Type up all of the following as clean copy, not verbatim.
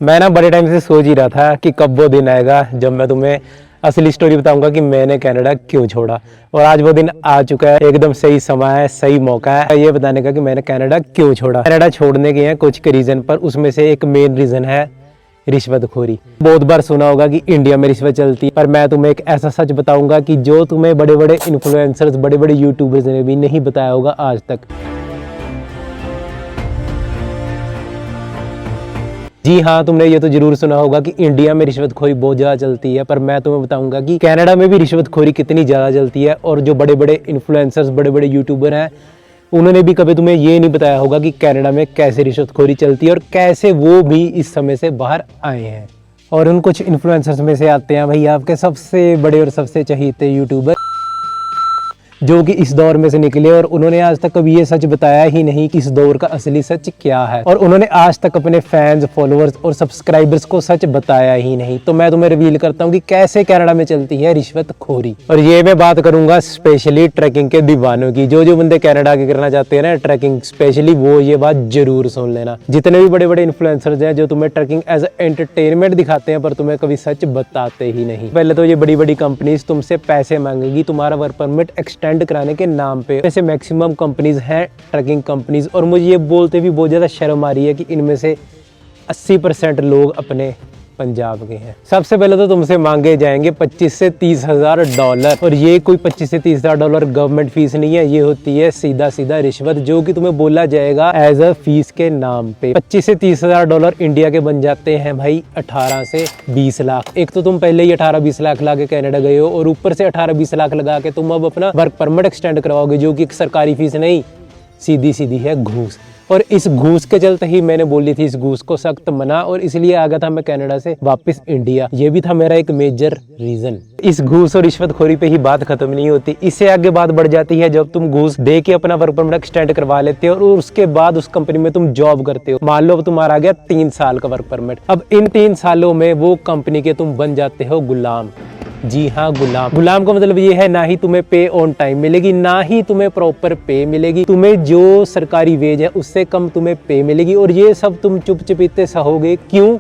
मैं ना बड़े टाइम से सोच ही रहा था कि कब वो दिन आएगा जब मैं तुम्हें असली स्टोरी बताऊंगा कि मैंने कनाडा क्यों छोड़ा। और आज वो दिन आ चुका है। एकदम सही समय है, सही मौका है ये बताने का कि मैंने कनाडा क्यों छोड़ा। कनाडा छोड़ने के हैं कुछ के रीजन, पर उसमें से एक मेन रीजन है रिश्वतखोरी। बहुत बार सुना होगा कि इंडिया में रिश्वत चलती है, पर मैं तुम्हें एक ऐसा सच बताऊंगा कि जो तुम्हें बड़े बड़े इन्फ्लुएंसर्स, बड़े बड़े यूट्यूबर्स ने भी नहीं बताया होगा आज तक। जी हाँ, तुमने ये तो जरूर सुना होगा कि इंडिया में रिश्वतखोरी बहुत ज़्यादा चलती है, पर मैं तुम्हें बताऊंगा कि कनाडा में भी रिश्वतखोरी कितनी ज़्यादा चलती है। और जो बड़े बड़े इन्फ्लुएंसर्स, बड़े बड़े यूट्यूबर हैं, उन्होंने भी कभी तुम्हें ये नहीं बताया होगा कि कनाडा में कैसे रिश्वतखोरी चलती है और कैसे वो भी इस समय से बाहर आए हैं। और उन कुछ इन्फ्लुएंसर्स में से आते हैं भाई आपके सबसे बड़े और सबसे चहीते यूट्यूबर, जो कि इस दौर में से निकले और उन्होंने आज तक कभी ये सच बताया ही नहीं कि इस दौर का असली सच क्या है। और उन्होंने आज तक अपने फैंस, फॉलोअर्स और सब्सक्राइबर्स को सच बताया ही नहीं। तो मैं तुम्हें रिवील करता हूँ कि कैसे कनाडा में चलती है रिश्वतखोरी। और ये मैं बात करूंगा स्पेशली ट्रैकिंग के दीवानों की। जो बंदे कनाडा के करना चाहते हैं ना ट्रैकिंग स्पेशली, वो ये बात जरूर सुन लेना। जितने भी बड़े बड़े इन्फ्लुएंसर्स हैं जो तुम्हें ट्रैकिंग एज एंटरटेनमेंट दिखाते हैं, पर तुम्हें कभी सच बताते ही नहीं। पहले तो ये बड़ी बड़ी कंपनीज तुमसे पैसे मांगेगी तुम्हारा वर्क परमिट एक्सटेंड कराने के नाम पे। ऐसे मैक्सिमम कंपनीज हैं ट्रैकिंग कंपनीज, और मुझे ये बोलते भी बहुत ज़्यादा शर्म आ रही है कि इनमें से 80% लोग अपने पंजाब के हैं। सबसे पहले तो तुमसे मांगे जाएंगे 25 से 30 हज़ार डॉलर। और ये कोई 25 से 30 हज़ार डॉलर गवर्नमेंट फीस नहीं है, ये होती है सीधा सीधा रिश्वत, जो कि तुम्हें बोला जाएगा एज अ फीस के नाम पे। 25 से 30 हज़ार डॉलर इंडिया के बन जाते हैं भाई 18 से 20 लाख। एक तो तुम पहले ही 18-20 लाख ला के कनाडा गए हो, और ऊपर से 18-20 लाख लगा के तुम अब अपना वर्क परमिट एक्सटेंड करवाओगे, जो कि एक सरकारी फीस नहीं, सीधी सीधी है घूस। और इस घूस के चलते ही मैंने बोली थी इस घूस को सख्त मना, और इसलिए आ गया था मैं कनाडा से वापस इंडिया। ये भी था मेरा एक मेजर रीजन। इस घूस और रिश्वतखोरी पे ही बात खत्म नहीं होती। इससे आगे बात बढ़ जाती है जब तुम घूस दे के अपना वर्क परमिट एक्सटेंड करवा लेते हो और उसके बाद उस कंपनी में तुम जॉब करते हो। मान लो अब तुम्हारा आ गया 3 साल का वर्क परमिट। अब इन 3 सालों में वो कंपनी के तुम बन जाते हो गुलाम। जी हाँ, गुलाम। गुलाम का मतलब ये है ना ही तुम्हें पे ऑन टाइम मिलेगी, ना ही तुम्हें प्रॉपर पे मिलेगी। तुम्हें जो सरकारी वेज है उससे कम तुम्हें पे मिलेगी, और ये सब तुम चुप चुपीते सहोगे। क्यों?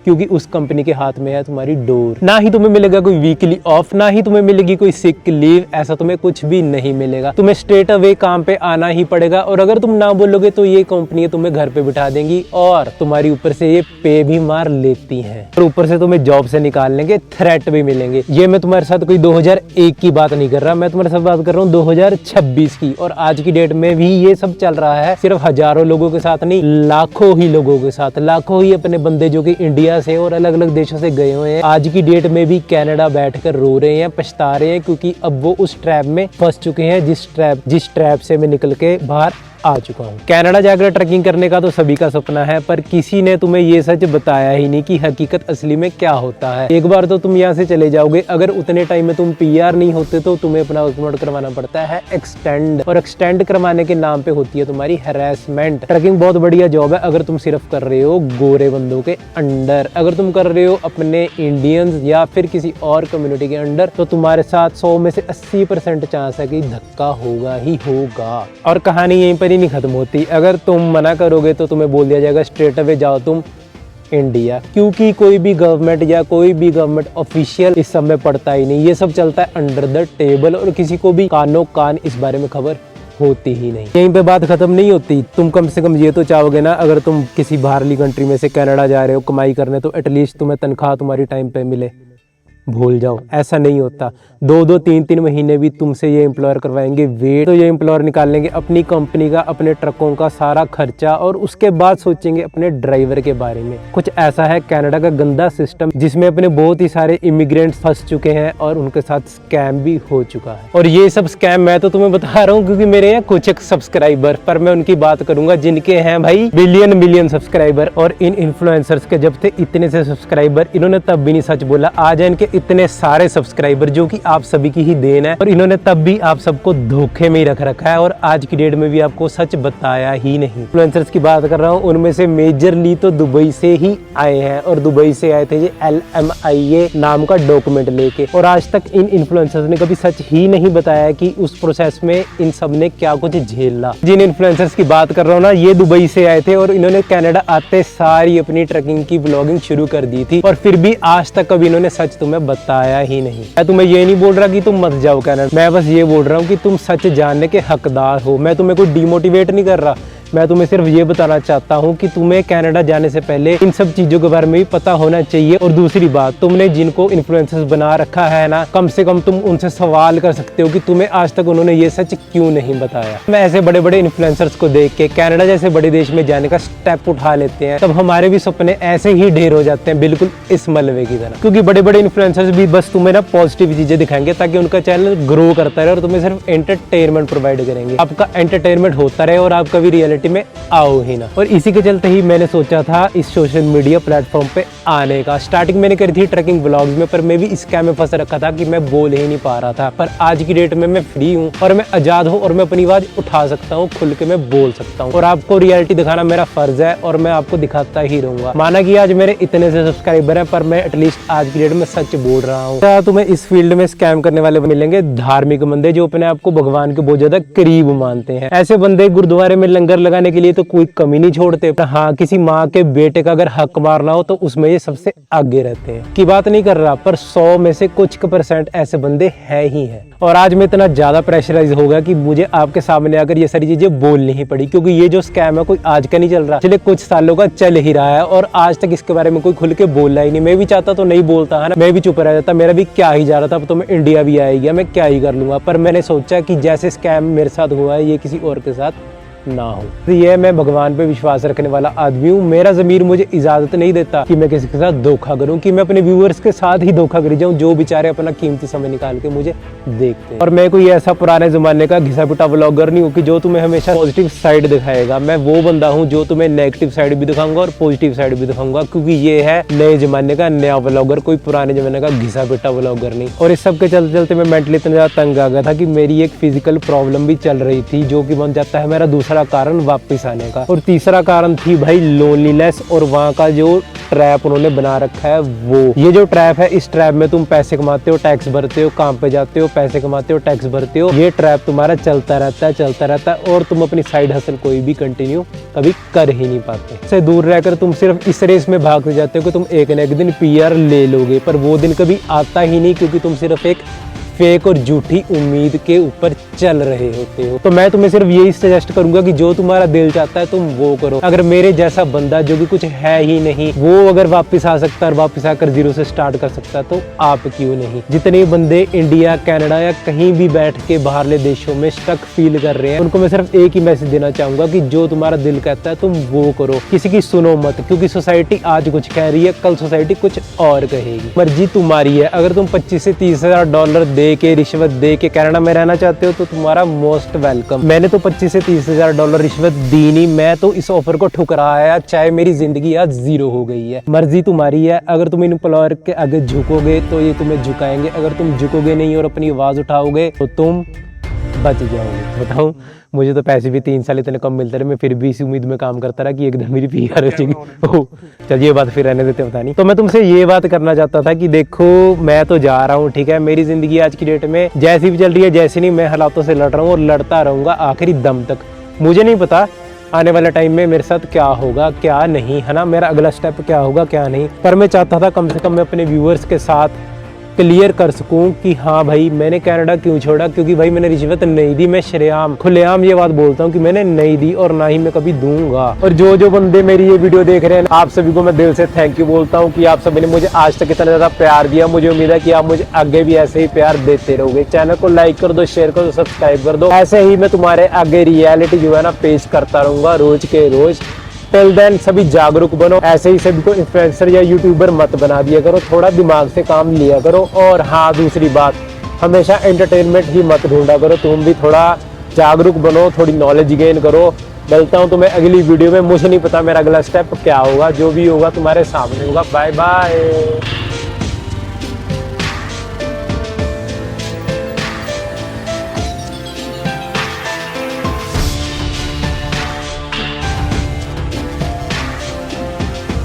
क्योंकि उस कंपनी के हाथ में है तुम्हारी डोर। ना ही तुम्हें मिलेगा कोई वीकली ऑफ, ना ही तुम्हें मिलेगी कोई सिक लीव, ऐसा तुम्हें कुछ भी नहीं मिलेगा। तुम्हें स्ट्रेट अवे काम पे आना ही पड़ेगा, और अगर तुम ना बोलोगे तो ये कंपनी तुम्हें घर पे बिठा देंगी और तुम्हारी ऊपर से ये पे भी मार लेती हैं, और ऊपर से तुम्हें जॉब से निकाल लेंगे, थ्रेट भी मिलेंगे। ये मैं तुम्हारे साथ कोई 2001 की बात नहीं कर रहा, मैं तुम्हारे साथ बात कर रहा हूँ 2026 की। और आज की डेट में भी ये सब चल रहा है, सिर्फ हजारों लोगों के साथ नहीं, लाखों ही लोगों के साथ। लाखों ही अपने बंदे जो कि इंडिया से और अलग अलग देशों से गए हुए हैं, आज की डेट में भी कनाडा बैठकर रो रहे हैं, पछता रहे हैं, क्योंकि अब वो उस ट्रैप में फंस चुके हैं जिस ट्रैप से मैं निकल के बाहर आ चुका हूँ। कनाडा जाकर ट्रैकिंग करने का तो सभी का सपना है, पर किसी ने तुम्हें ये सच बताया ही नहीं कि हकीकत असली में क्या होता है। एक बार तो तुम यहाँ से चले जाओगे, अगर उतने टाइम में तुम PR नहीं होते तो तुम्हें अपना वर्क परमिट करवाना पड़ता है एक्सटेंड, और एक्सटेंड करवाने के नाम पे होती है तुम्हारी हैरेसमेंट। ट्रैकिंग बहुत बढ़िया जॉब है अगर तुम सिर्फ कर रहे हो गोरे बंदों के अंडर। अगर तुम कर रहे हो अपने इंडियंस या फिर किसी और कम्युनिटी के अंडर, तो तुम्हारे साथ 100 में से 80% चांस है कि धक्का होगा ही होगा। और कहानी यहीं पर ही नहीं खत्म होती। अगर तुम मना करोगे तो तुम्हें बोल दिया जाएगा स्ट्रेट अवे जाओ तुम इंडिया, क्योंकि कोई भी गवर्नमेंट या कोई भी गवर्नमेंट ऑफिशियल इस सब में पड़ता ही नहीं। ये सब चलता है अंडर द टेबल, और किसी को भी कानो कान इस बारे में खबर होती ही नहीं। यहीं पे बात खत्म नहीं होती। तुम कम से कम ये तो चाहोगे ना, अगर तुम किसी बाहरली कंट्री में से कनाडा जा रहे हो कमाई करने, तो एटलीस्ट तुम्हें तनख्वाह तुम्हारी टाइम पे मिले। भूल जाओ, ऐसा नहीं होता। 2-2, 3-3 महीने भी तुमसे ये एम्प्लॉयर करवाएंगे वेट, तो ये एम्प्लॉयर निकाल लेंगे अपनी कंपनी का, अपने ट्रकों का सारा खर्चा, और उसके बाद सोचेंगे अपने ड्राइवर के बारे में। कुछ ऐसा है कनाडा का गंदा सिस्टम, जिसमें अपने बहुत ही सारे इमिग्रेंट्स फंस चुके हैं और उनके साथ स्कैम भी हो चुका है। और ये सब स्कैम मैं तो तुम्हें बता रहा हूँ क्योंकि मेरे यहाँ कुछ एक सब्सक्राइबर, पर मैं उनकी बात करूंगा जिनके हैं भाई बिलियन मिलियन सब्सक्राइबर। और इन इन्फ्लुएंसर्स के जब थे इतने से सब्सक्राइबर, इन्होंने तब भी नहीं सच बोला। आज है इनके इतने सारे सब्सक्राइबर जो कि आप सभी की ही देन है, और इन्होंने तब भी आप सबको धोखे में ही रख रखा है और आज की डेट में भी आपको सच बताया ही नहीं। इन्फ्लुएंसर्स की बात कर रहा हूँ, उनमें से मेजरली तो दुबई से ही आए हैं, और दुबई से आए थे ये LMIA नाम का डॉक्यूमेंट लेके, और आज तक इन इन्फ्लुएंसर्स ने कभी सच ही नहीं बताया कि उस प्रोसेस में इन सब ने क्या कुछ झेला। जिन इन्फ्लुएंसर्स की बात कर रहा हूँ ना, ये दुबई से आए थे और इन्होंने कनाडा आते सारी अपनी ट्रैकिंग की व्लॉगिंग शुरू कर दी थी, और फिर भी आज तक कभी इन्होंने सच तुम्हें बताया ही नहीं। मैं तुम्हें ये नहीं बोल रहा कि तुम मत जाओ कनाडा, मैं बस ये बोल रहा हूँ कि तुम सच जानने के हकदार हो। मैं तुम्हें कोई डिमोटिवेट नहीं कर रहा, मैं तुम्हें सिर्फ ये बताना चाहता हूँ कि तुम्हें कनाडा जाने से पहले इन सब चीजों के बारे में भी पता होना चाहिए। और दूसरी बात, तुमने जिनको इन्फ्लुएंसर्स बना रखा है ना, कम से कम तुम उनसे सवाल कर सकते हो कि तुम्हें आज तक उन्होंने ये सच क्यों नहीं बताया। मैं ऐसे बड़े बड़े इन्फ्लुएंसर्स को देख के कनाडा जैसे बड़े देश में जाने का स्टेप उठा लेते हैं, तब हमारे भी सपने ऐसे ही ढेर हो जाते हैं, बिल्कुल इस मलबे की तरह। क्योंकि बड़े बड़े इन्फ्लुएंसर्स भी बस तुम्हें ना पॉजिटिव चीजें दिखाएंगे ताकि उनका चैनल ग्रो करता रहे और तुम्हें सिर्फ एंटरटेनमेंट प्रोवाइड करेंगे। आपका एंटरटेनमेंट होता रहे और आप कभी रियलिटी में आओ ही ना। और इसी के चलते ही मैंने सोचा था इस सोशल मीडिया प्लेटफॉर्म पे आने का। स्टार्टिंग मैंने करी थी ट्रैकिंग व्लॉग्स में, पर मैं भी इस स्कैम में फंस रखा था कि मैं बोल ही नहीं पा रहा था। पर आज की डेट में मैं फ्री हूँ और मैं आजाद हूँ और मैं अपनी आवाज उठा सकता हूँ, खुल के मैं बोल सकता हूँ, और आपको रियलिटी दिखाना मेरा फर्ज है और मैं आपको दिखाता ही रहूंगा। माना कि आज मेरे इतने से सब्सक्राइबर हैं, पर मैं एटलीस्ट आज की डेट में सच बोल रहा हूँ। क्या तुम्हें इस फील्ड में स्कैम करने वाले मिलेंगे? धार्मिक बंदे जो अपने आप को भगवान के बहुत ज्यादा करीब मानते हैं। ऐसे बंदे गुरुद्वारे में लंगर लगाने के लिए तो कोई कमी नहीं छोड़ते। हाँ, किसी माँ के बेटे का अगर हक मारना हो तो उसमें ये सबसे आगे रहते हैं। की बात नहीं कर रहा, पर 100 में से कुछ % ऐसे बंदे हैं ही हैं। और आज मैं इतना ज्यादा प्रेशराइज हो गया कि मुझे आपके सामने आकर ये सारी चीजें बोलनी ही पड़ी, क्योंकि ये जो स्कैम है कोई आज का नहीं चल रहा, पिछले कुछ सालों का चल ही रहा है और आज तक इसके बारे में कोई खुल के बोला ही नहीं। मैं भी चाहता तो नहीं बोलता है ना, मैं भी चुप रह जाता, मेरा भी क्या ही जा रहा था। अब तो मैं इंडिया भी आ गया, मैं क्या ही कर लूंगा। पर मैंने सोचा कि जैसे स्कैम मेरे साथ हुआ है ये किसी और के साथ ना हो। तो ये मैं भगवान पे विश्वास रखने वाला आदमी हूँ। मेरा ज़मीर मुझे इजाजत नहीं देता कि मैं किसी के साथ धोखा करूँ, कि मैं अपने व्यूअर्स के साथ ही धोखा करी जाऊँ जो बेचारे अपना कीमती समय निकाल के मुझे देखते हैं। और मैं कोई ऐसा पुराने जमाने का घिसा पिटा व्लॉगर नहीं हूँ कि जो तुम्हें हमेशा पॉजिटिव साइड दिखाएगा। मैं वो बंदा हूँ जो तुम्हें नेगेटिव साइड भी दिखाऊंगा और पॉजिटिव साइड भी दिखाऊंगा, क्योंकि ये है नए जमाने का नया व्लॉगर, कोई पुराने जमाने का घिसा पिटा व्लॉगर नहीं। और इस सब के चलते चलते मैं मेंटली इतना ज्यादा तंग आ गया था कि मेरी एक फिजिकल प्रॉब्लम भी चल रही थी, जो कि बन जाता है मेरा दूसरा कारण वापस आने का। और तीसरा कारण थी भाई लोनलीनेस, और वहाँ का जो ट्रैप उन्होंने बना रखा है वो। ये जो ट्रैप है, इस ट्रैप में तुम पैसे कमाते हो, टैक्स भरते हो, काम पे जाते हो, पैसे कमाते हो, टैक्स भरते हो। ये ट्रैप तुम्हारा चलता रहता है और तुम अपनी साइड हसल कोई भी कंटिन्यू कभी कर ही नहीं पाते। इससे दूर रहकर तुम सिर्फ इस रेस में भागते जाते हो कि तुम एक न एक दिन PR ले लोगे, पर वो दिन कभी आता ही नहीं, क्योंकि तुम सिर्फ एक फेक और झूठी उम्मीद के ऊपर चल रहे होते हो। तो मैं तुम्हें सिर्फ यही सजेस्ट करूंगा कि जो तुम्हारा दिल चाहता है तुम वो करो। अगर मेरे जैसा बंदा जो कि कुछ है ही नहीं, वो अगर वापस आ सकता है और वापस आकर जीरो से स्टार्ट कर सकता है, तो आप क्यों नहीं। जितने बंदे इंडिया, कनाडा या कहीं भी बैठ के बाहरले देशों में स्टक फील कर रहे हैं, उनको मैं सिर्फ एक ही मैसेज देना चाहूंगा कि जो तुम्हारा दिल कहता है तुम वो करो, किसी की सुनो मत। क्योंकि सोसाइटी आज कुछ कह रही है, कल सोसाइटी कुछ और कहेगी। मर्जी तुम्हारी है। अगर तुम 25 से 30 हजार डॉलर दे के, रिश्वत दे के कनाडा में रहना चाहते हो तो तुम्हारा मोस्ट वेलकम। मैंने तो 25 से 30 हजार डॉलर रिश्वत दी नहीं, मैं तो इस ऑफर को ठुकराया, चाहे मेरी जिंदगी आज 0 हो गई है। मर्जी तुम्हारी है। अगर तुम एम्प्लॉयर के आगे झुकोगे तो ये तुम्हें झुकाएंगे, अगर तुम झुकोगे नहीं और अपनी आवाज उठाओगे तो तुम बच जाओगे। बताऊं, मुझे तो पैसे भी 3 साल इतने कम मिलते रहे, मैं फिर भी इसी उम्मीद में काम करता रहा कि एकदम मेरी PR हो जाएगी। चल ये बात फिर रहने देते, पता नहीं। तो मैं तुमसे ये बात करना चाहता था कि देखो मैं तो जा रहा हूँ, ठीक है। मेरी जिंदगी आज की डेट में जैसी भी चल रही है, जैसी नहीं, मैं हालातों से लड़ रहा हूँ और लड़ता रहूंगा आखिरी दम तक। मुझे नहीं पता आने वाले टाइम में मेरे साथ क्या होगा क्या नहीं, है ना, मेरा अगला स्टेप क्या होगा क्या नहीं, पर मैं चाहता था कम से कम मैं अपने व्यूअर्स के साथ क्लियर कर सकूं कि हाँ भाई मैंने कनाडा क्यों छोड़ा, क्योंकि भाई मैंने रिश्वत नहीं दी। मैं श्रेआम खुलेआम ये बात बोलता हूँ कि मैंने नहीं दी और ना ही मैं कभी दूंगा। और जो बंदे मेरी ये वीडियो देख रहे हैं, आप सभी को मैं दिल से थैंक यू बोलता हूँ कि आप सभी ने मुझे आज तक इतना ज्यादा प्यार दिया। मुझे उम्मीद है कि आप मुझे आगे भी ऐसे ही प्यार देते रहोगे। चैनल को लाइक कर दो, शेयर कर दो, सब्सक्राइब कर दो। ऐसे ही मैं तुम्हारे आगे रियलिटी जो है ना पेश करता रहूंगा रोज के रोज। टिल देन सभी जागरूक बनो, ऐसे ही सभी को इन्फ्लुएंसर या यूट्यूबर मत बना दिया करो, थोड़ा दिमाग से काम लिया करो। और हाँ, दूसरी बात, हमेशा एंटरटेनमेंट ही मत ढूंढा करो, तुम भी थोड़ा जागरूक बनो, थोड़ी नॉलेज गेन करो। मिलता हूँ तुम्हें अगली वीडियो में। मुझे नहीं पता मेरा अगला स्टेप क्या होगा, जो भी होगा तुम्हारे सामने होगा। Bye bye.